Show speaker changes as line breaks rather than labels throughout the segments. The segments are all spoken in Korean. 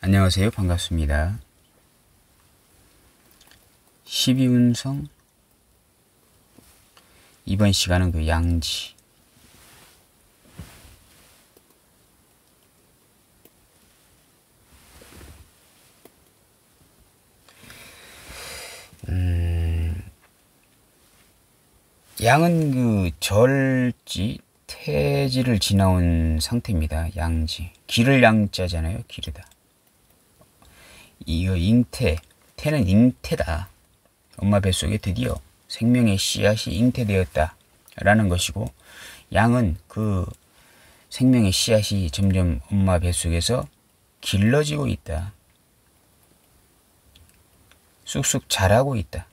안녕하세요. 반갑습니다. 12운성 이번 시간은 그 양지 양은 그 절지 태지를 지나온 상태입니다. 양지 기를 양자잖아요. 기르다. 이거 잉태, 태는 잉태다. 엄마 뱃속에 드디어 생명의 씨앗이 잉태되었다 라는 것이고, 양은 그 생명의 씨앗이 점점 엄마 뱃속에서 길러지고 있다. 쑥쑥 자라고 있다.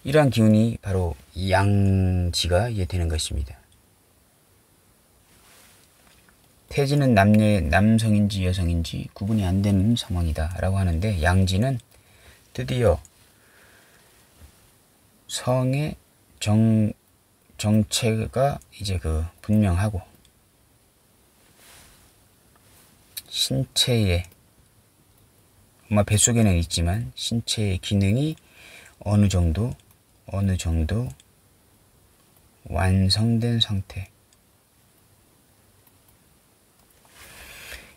이러한 기운이 바로 양지가 되는 것입니다. 태지는 남성인지 여성인지 구분이 안 되는 상황이다 라고 하는데, 양지는 드디어 성의 정체가 이제 분명하고, 신체의 엄마 뱃속에는 있지만 신체의 기능이 어느 정도 완성된 상태.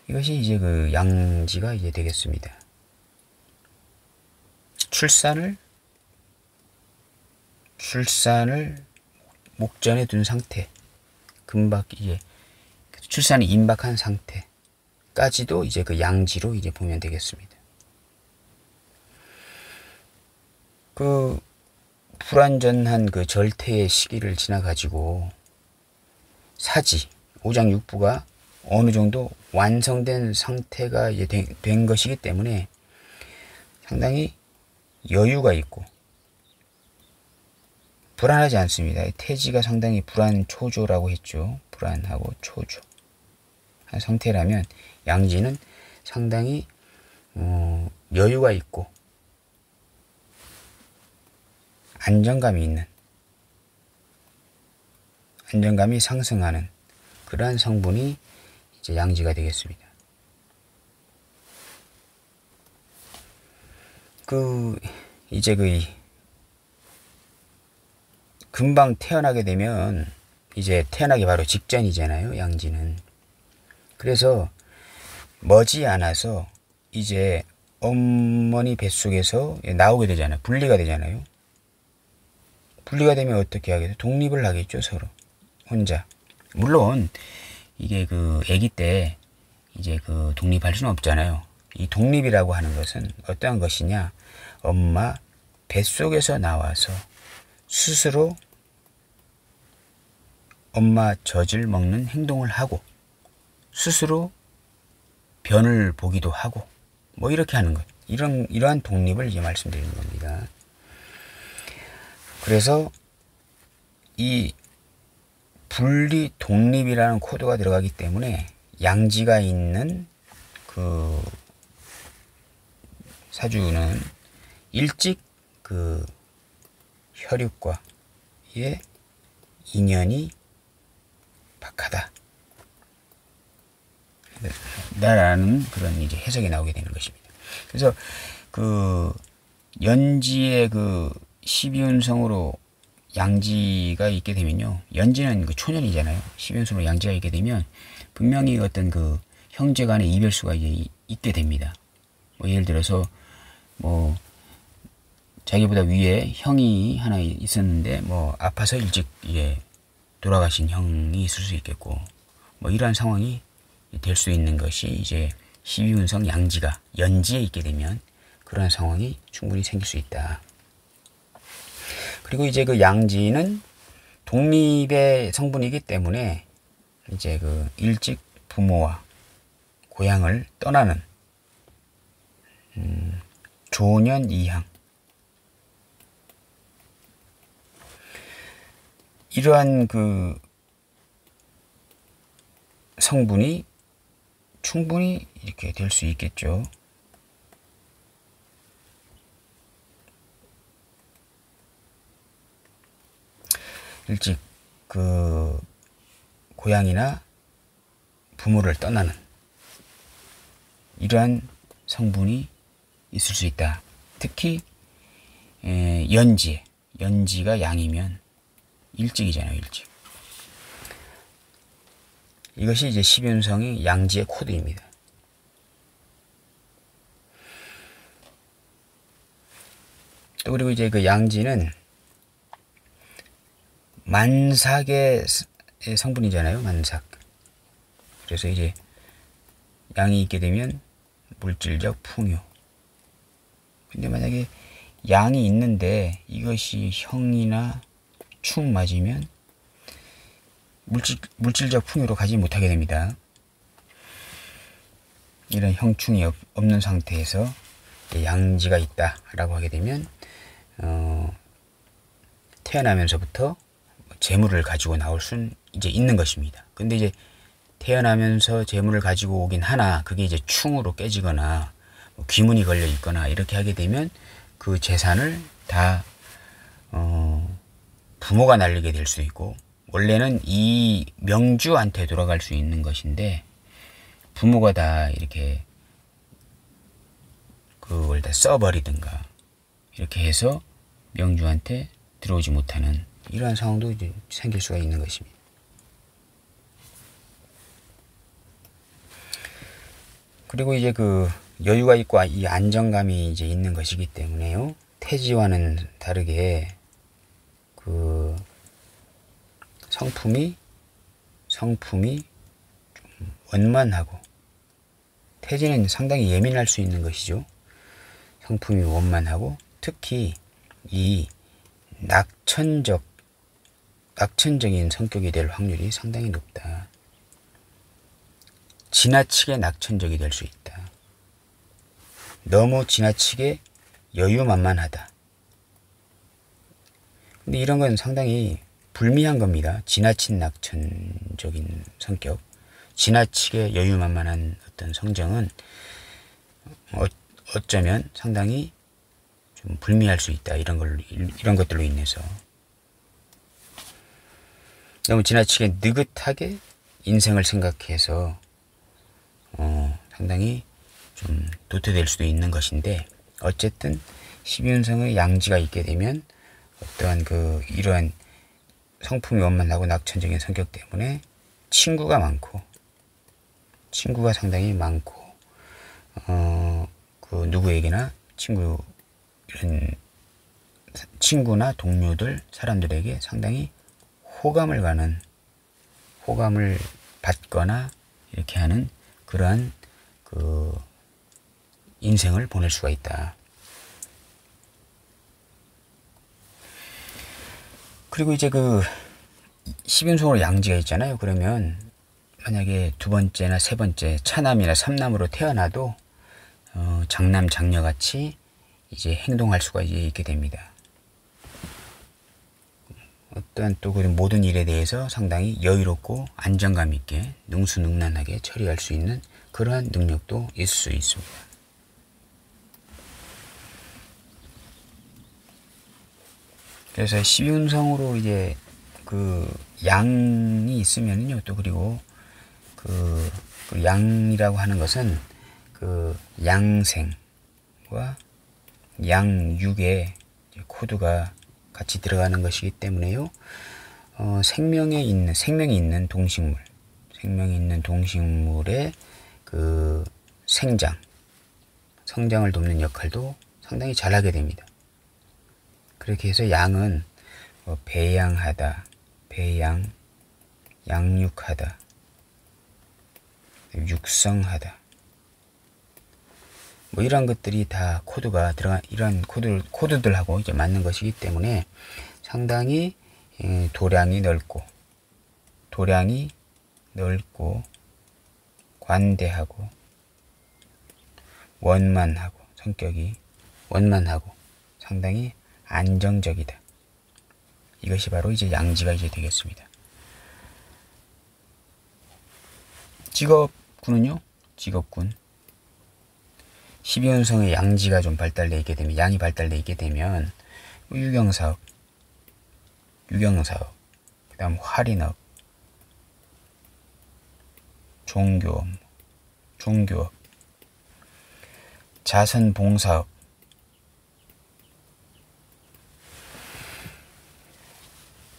이것이 이제 양지가 이제 되겠습니다. 출산을 목전에 둔 상태, 금방 이제 출산이 임박한 상태까지도 이제 양지로 이제 보면 되겠습니다. 불완전한 절태의 시기를 지나가지고 사지, 오장육부가 어느 정도 완성된 상태가 이제 된 것이기 때문에 상당히 여유가 있고 불안하지 않습니다. 태지가 상당히 불안초조라고 했죠. 불안하고 초조한 상태라면, 양지는 상당히 여유가 있고 안정감이 상승하는 그러한 성분이 이제 양지가 되겠습니다. 이제 금방 태어나게 되면, 이제 태어나기 바로 직전이잖아요, 양지는. 그래서 머지않아서 이제 어머니 뱃속에서 나오게 되잖아요. 분리가 되잖아요. 분리가 되면 어떻게 하겠어요? 독립을 하겠죠, 서로. 혼자. 물론 이게 아기 때 이제 독립할 수는 없잖아요. 이 독립이라고 하는 것은 어떠한 것이냐? 엄마 뱃속에서 나와서 스스로 엄마 젖을 먹는 행동을 하고, 스스로 변을 보기도 하고, 이렇게 하는 것. 이러한 독립을 이제 말씀드리는 겁니다. 그래서 이 분리 독립이라는 코드가 들어가기 때문에 양지가 있는 사주는 일찍 혈육과의 인연이 박하다 라는 그런 이제 해석이 나오게 되는 것입니다. 그래서 연지의 12운성으로 양지가 있게 되면요, 연지는 초년이잖아요. 12운성으로 양지가 있게 되면 분명히 어떤 형제 간의 이별수가 있게 됩니다. 예를 들어서 자기보다 위에 형이 하나 있었는데 아파서 일찍 돌아가신 형이 있을 수 있겠고, 이러한 상황이 될 수 있는 것이 이제 12운성 양지가 연지에 있게 되면 그런 상황이 충분히 생길 수 있다. 그리고 이제 양지는 독립의 성분이기 때문에 이제 일찍 부모와 고향을 떠나는 조년 이향, 이러한 성분이 충분히 이렇게 될 수 있겠죠. 일찍 고향이나 부모를 떠나는 이러한 성분이 있을 수 있다. 특히 연지가 양이면 일찍이잖아요. 일찍. 이것이 이제 십윤성의 양지의 코드입니다. 또 그리고 이제 그 양지는 만삭의 성분이잖아요. 만삭. 그래서 이제 양이 있게 되면 물질적 풍요. 근데 만약에 양이 있는데 이것이 형이나 충 맞으면 물질적 풍요로 가지 못하게 됩니다. 이런 형충이 없는 상태에서 양지가 있다라고 하게 되면 태어나면서부터 재물을 가지고 나올 수는 이제 있는 것입니다. 근데 이제 태어나면서 재물을 가지고 오긴 하나 그게 이제 충으로 깨지거나 귀문이 걸려 있거나 이렇게 하게 되면 그 재산을 다 부모가 날리게 될 수 있고, 원래는 이 명주한테 돌아갈 수 있는 것인데 부모가 다 이렇게 그걸 다 써버리든가 이렇게 해서 명주한테 들어오지 못하는 이러한 상황도 이제 생길 수가 있는 것입니다. 그리고 이제 그 여유가 있고 이 안정감이 이제 있는 것이기 때문에요. 태지와는 다르게 그 성품이 좀 원만하고, 태지는 상당히 예민할 수 있는 것이죠. 성품이 원만하고 특히 이 낙천적인 성격이 될 확률이 상당히 높다. 지나치게 낙천적이 될 수 있다. 너무 지나치게 여유만만하다. 근데 이런 건 상당히 불미한 겁니다. 지나친 낙천적인 성격, 지나치게 여유만만한 어떤 성정은 어쩌면 상당히 좀 불미할 수 있다. 이런 것들로 인해서 너무 지나치게 느긋하게 인생을 생각해서 상당히 좀 도태될 수도 있는 것인데, 어쨌든 십윤성의 양지가 있게 되면 어떠한 이러한 성품이 원만하고 낙천적인 성격 때문에 친구가 상당히 많고, 그 누구에게나 친구나 동료들, 사람들에게 상당히 호감을 받거나 이렇게 하는 그러한 그 인생을 보낼 수가 있다. 그리고 이제 그 십윤성으로 양지가 있잖아요. 그러면 만약에 두 번째나 세 번째 차남이나 삼남으로 태어나도 장남 장녀같이 이제 행동할 수가 이제 있게 됩니다. 어떠한 또 그 모든 일에 대해서 상당히 여유롭고 안정감 있게 능수능란하게 처리할 수 있는 그러한 능력도 있을 수 있습니다. 그래서 십윤성으로 이제 그 양이 있으면요, 또 그리고 그 양이라고 하는 것은 그 양생과 양육의 코드가 같이 들어가는 것이기 때문에요. 생명이 있는 동식물의 그 성장을 돕는 역할도 상당히 잘하게 됩니다. 그렇게 해서 양은 배양하다, 양육하다, 육성하다, 이런 것들이 다 코드가 이런 코드들하고 이제 맞는 것이기 때문에 상당히 도량이 넓고 관대하고 성격이 원만하고 상당히 안정적이다. 이것이 바로 이제 양지가 이제 되겠습니다. 직업군은요? 직업군. 십윤성의 양지가 좀 발달되어 있게 되면, 양이 발달되어 있게 되면 유경사업, 그 다음 활인업, 종교업, 자선봉사업,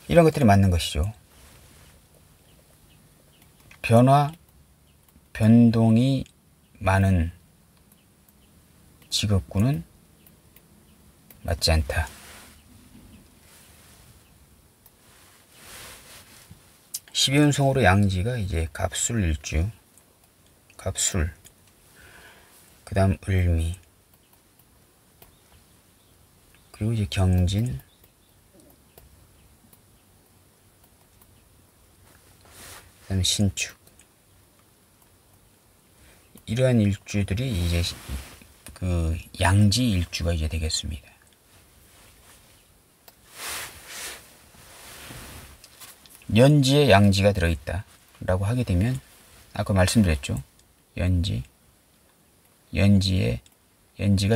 이런 것들이 맞는 것이죠. 변동이 많은 직업군은 맞지 않다. 12운송으로 양지가 이제 갑술일주, 갑술, 그 다음 을미, 그리고 이제 경진, 그 다음에 신축. 이러한 일주들이 이제 그 양지 일주가 이제 되겠습니다. 연지에 양지가 들어있다 라고 하게 되면, 아까 말씀드렸죠. 연지가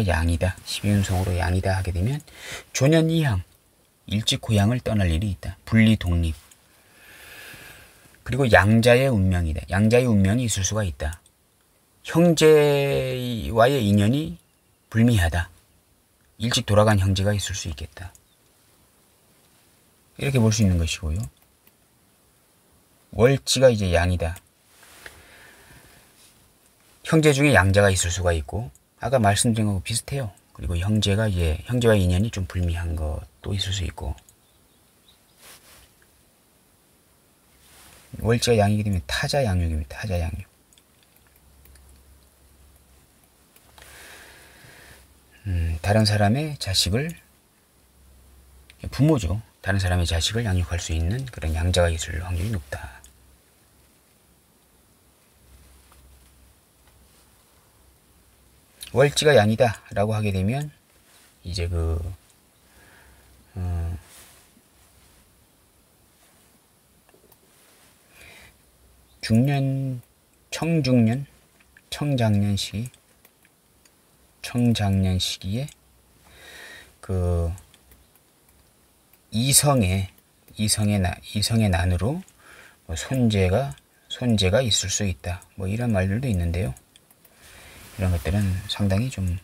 양이다, 12운송으로 양이다 하게 되면 조년이향, 일찍 고향을 떠날 일이 있다. 분리 독립. 그리고 양자의 운명이다. 양자의 운명이 있을 수가 있다. 형제와의 인연이 불미하다. 일찍 돌아간 형제가 있을 수 있겠다. 이렇게 볼 수 있는 것이고요. 월지가 이제 양이다. 형제 중에 양자가 있을 수가 있고, 아까 말씀드린 거하고 비슷해요. 그리고 형제와 인연이 좀 불미한 것도 있을 수 있고, 월지가 양이게 되면 타자양육입니다. 타자양육. 다른 사람의 자식을, 부모죠. 다른 사람의 자식을 양육할 수 있는 그런 양자가 있을 확률이 높다. 월지가 양이다 라고 하게 되면 이제 중년, 청장년 시기에 그 이성의 난으로 뭐 손재가 있을 수 있다. 뭐 이런 말들도 있는데요. 이런 것들은 상당히 좀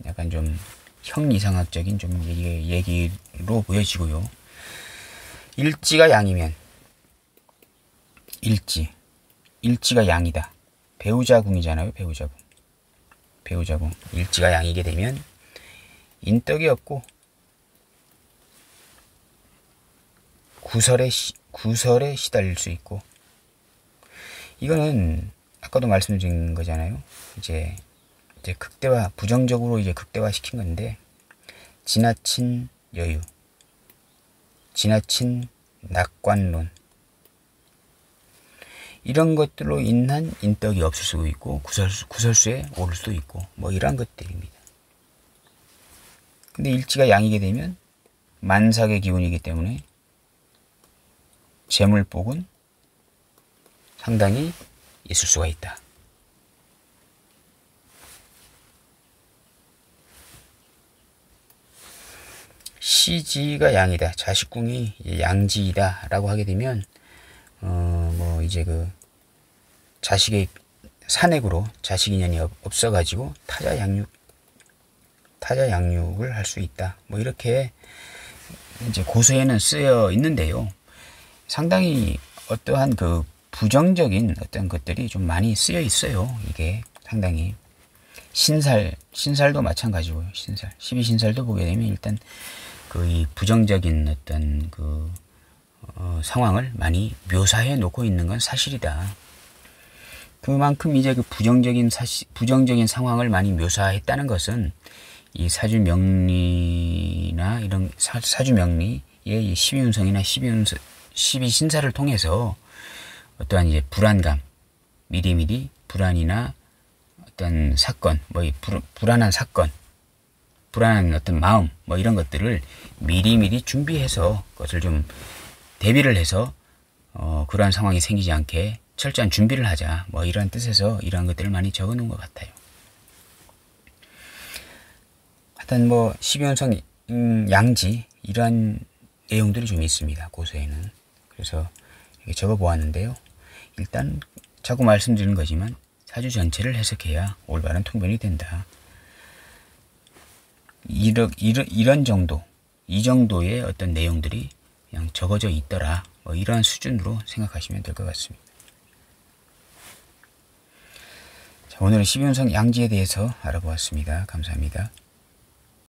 약간 좀 형이상학적인 좀 얘기로 보여지고요. 일지가 양이면, 일지가 양이다. 배우자궁이잖아요. 배우자궁. 일지가 양이게 되면 인덕이 없고 구설에 시달릴 수 있고, 이거는 아까도 말씀드린 거잖아요. 이제 부정적으로 이제 극대화 시킨 건데, 지나친 여유, 지나친 낙관론, 이런 것들로 인한 인덕이 없을 수도 있고, 구설수에 오를 수도 있고, 뭐 이런 것들입니다. 근데 일지가 양이게 되면 만삭의 기운이기 때문에 재물복은 상당히 있을 수가 있다. 시지가 양이다. 자식궁이 양지이다 라고 하게 되면 뭐 이제 자식의 산액으로 자식 인연이 없어가지고 타자 양육을 할 수 있다. 뭐 이렇게 이제 고서에는 쓰여 있는데요. 상당히 어떠한 부정적인 어떤 것들이 좀 많이 쓰여 있어요. 이게 상당히 신살도 마찬가지고요. 12신살도 보게 되면 일단 이 부정적인 어떤 상황을 많이 묘사해 놓고 있는 건 사실이다. 그만큼 이제 부정적인 상황을 많이 묘사했다는 것은 이 사주명리나 이런 사주명리의 이 12운성이나 12신사를 통해서 어떠한 이제 불안감, 미리미리 불안이나 어떤 사건, 불안한 사건, 불안한 어떤 마음, 뭐 이런 것들을 미리미리 준비해서 그것을 좀 대비를 해서 그러한 상황이 생기지 않게 철저한 준비를 하자. 뭐 이런 뜻에서 이러한 것들을 많이 적어 놓은 것 같아요. 하여튼 12운성 양지 이러한 내용들이 좀 있습니다. 고서에는. 그래서 이렇게 적어 보았는데요. 일단 자꾸 말씀드리는 거지만 사주 전체를 해석해야 올바른 통변이 된다. 이런 정도, 이 정도의 어떤 내용들이 그냥 적어져 있더라. 뭐 이런 수준으로 생각하시면 될 것 같습니다. 자, 오늘은 12운성 양지에 대해서 알아보았습니다. 감사합니다.